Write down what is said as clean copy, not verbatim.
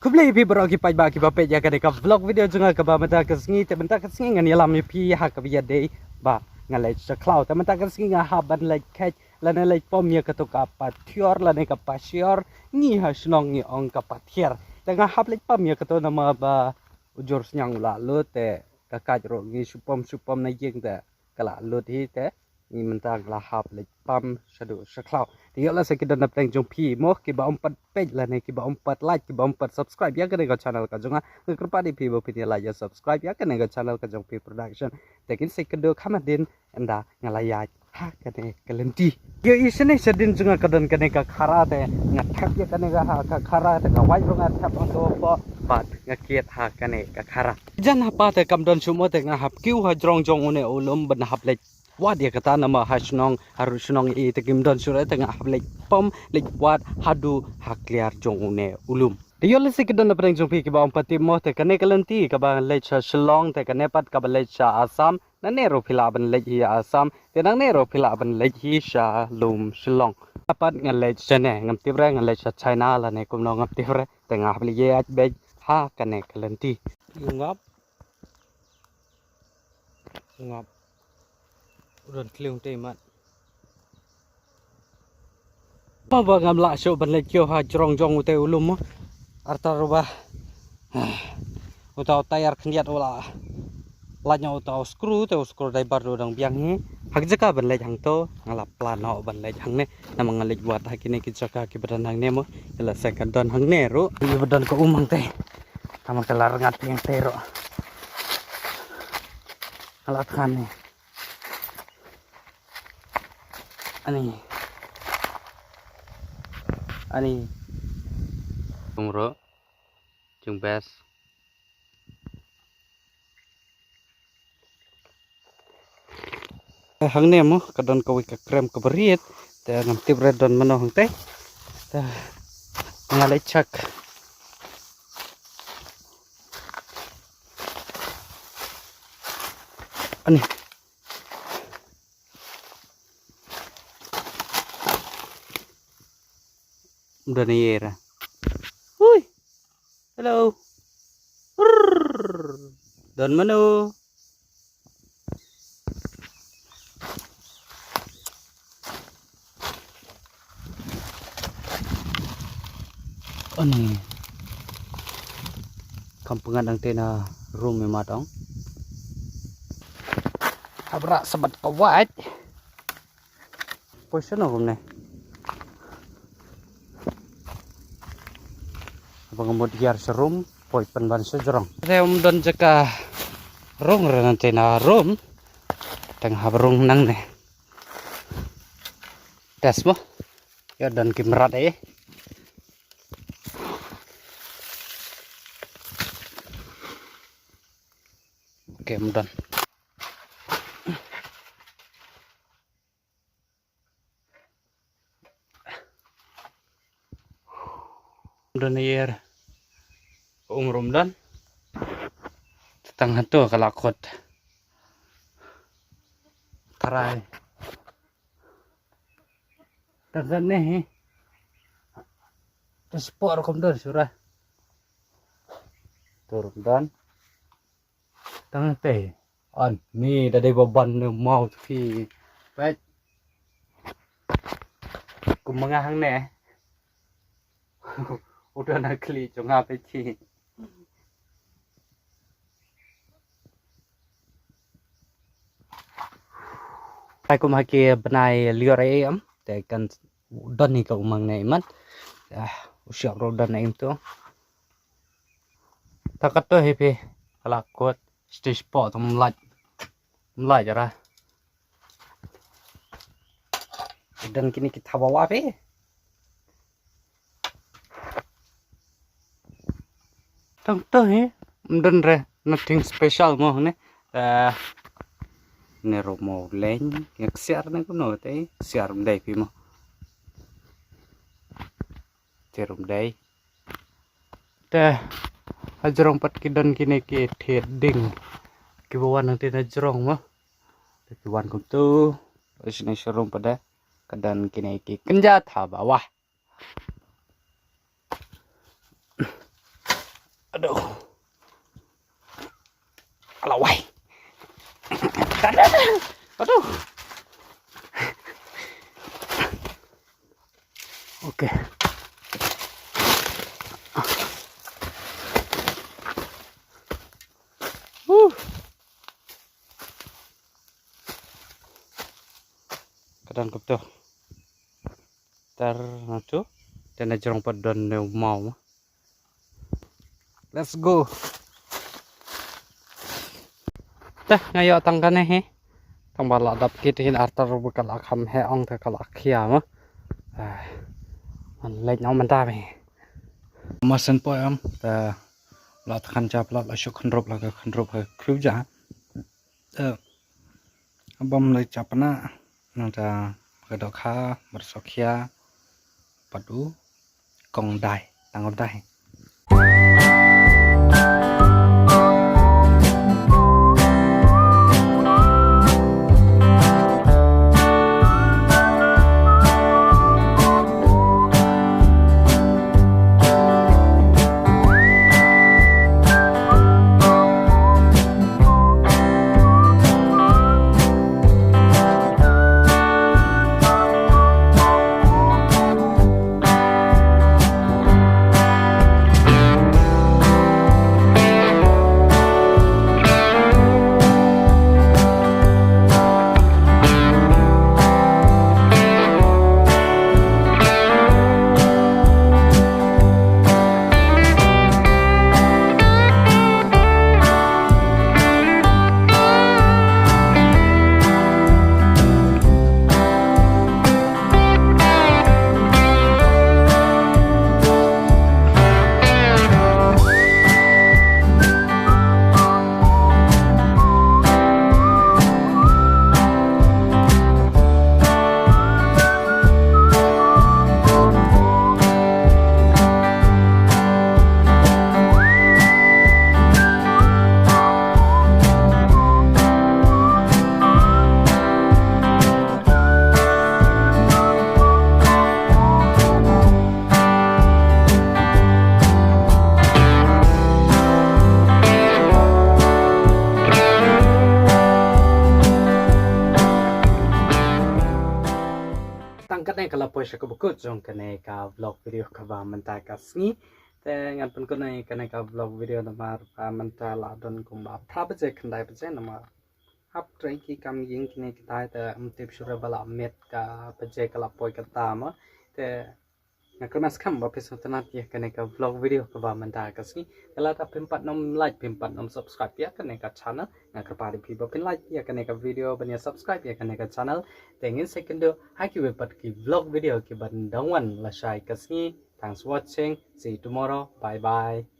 Kublai pi berogi pai ba ki ba pe ya ka de ka vlog video junga ka ba mata ka sngi te mata ka sngi ngan yalam pi ha ka ya de ba ngalai cha cloud te mata ka sngi nga ha ban lai khat la ne lai pom ya ka to ka pa thior la ne ka pa shior ni ha snong ni ong ka pa thier te nga ha lai pom ya ka to na ma ba ujur snyang la lo te ka ka ro ni supom na yeng te ka la lo thi te ni mata la ha lai pam shadu sha cloud thì là sẽ cái đợt này trong phim mo cái bảo empat page là này cái bảo empat like cái bảo empat subscribe ya cái này cái channel cái chúng người kerpa di phim phim like ya subscribe ya cái này cái channel cái trong phim production thì cái second do khamat din anda ngalaya ha cái này cái lenti yo isne sedin chúng cái đợt cái này cái khara thế ngat thap ya cái này cái khara thế cái white rong ngat thap on to bat ngakiat ha cái này cái khara jan hapa thế kam don sumo thế ngahap kiu ha jrong jong one ulum ban hap lek Wad dia kata nama hasnong harusnong i tekim don surat tengah hablek pom lek wad hadu hakliar jongune ulum. Dia lesi kedon na preng jongpi ke ba empati mo te kane kalenti ka ba lecha Shillong te kane pat ka ba lecha Assam na nero phila ban lechi Assam te nang nero phila ban lechi sha lum Shillong. Pat ngan lecha ne ngam tibre ngan lecha China la ne kum no ngam tibre tengah habli ye aj be ha kane kalenti. Ngap ngap Run keliung temat. Apa ngam la show ban lekyo ha jrong jong ute ulum arta roba. Utau tayar khniat wala. Lanya utau screw dai bar dang biang ni. Hak jaka ban lek hang to ngala plan ho ban lek hang ne nam ngalek buat hakine ki jaka ki badan hang ne mo. Ela second don hang ne ro. Ni badan ko umang te. Tama kelar ngat yang tero. Alat khan ni. Ani umro jung bes hang ne mo kadon ko ka krem ka beriet te ngam tip redon mano hang te ngalai chak ani udah nih ya. Hui. Hello. Don menu. Oh nih. Kampungan ang tena room may matong. Abra sabat kawat. Position ako nih. Pengemud giar serum, poi penban sejrong. Saya don jaka rong nanti na room, tengah berung nang ne. Tes mo, ya dan kimerat Oke, mudan. Mudan air. Umrum tengah tu kelakot karai dan nih sport komdor surah turun dan tengah teh on ni dari beban mau fi baik kumangahang nih udah nak kli cuma peci Hai kum haki benai lior em te kan don ni ka umang nei man usiap ro don nei tu takat to hepe kalakot stage spot mlai jara dan kini kita bawa pe tang to he mden re nothing special mo ne nero mau len yak siar na kuno te siar mdai pi mo terum dai te ajrong pat kidan kini ki theding ki bawan nanti na jrong mo te wan kum tu isne showroom pada kadan kini ki kenja tha bawah Aduh. Alah wai. Aduh. Oke. Kadang kapto. Tar natu dan ajarong padon ne mau. Let's go. Tah ngayo tangkan he. Tang bala dap kitin artar bukal akham he ong ta kala khia ma. Man lek nó man ta me. Masan po am ta la khan chap la shuk khan rop la khan rop ha khru ja. Bom lek chapna nang ta kadok kha bersokia padu kong dai tangop dai. Tangkat này kalau push aku buku jong kene ka vlog video ka ba menta ka sngi te ngan pun kene kene ka vlog video nama pa menta la don kum ba pra baje khandai baje nama hap trai ki kam ying kene kitai te tip shura bala met ka baje kala poi ka ta ma te ngan kemas kam ba peso tanat ya kene ka vlog video ka ba menta ka sngi kala ta pimpat nom like pimpat nom subscribe ya kene ka channel ngan kapari pi ba pin like ya kene ka video ban ya subscribe ya kene ka channel Tengin second do haki wepat ki vlog video ki ban dongwan la shai kasni. Thanks for watching. See you tomorrow. Bye bye.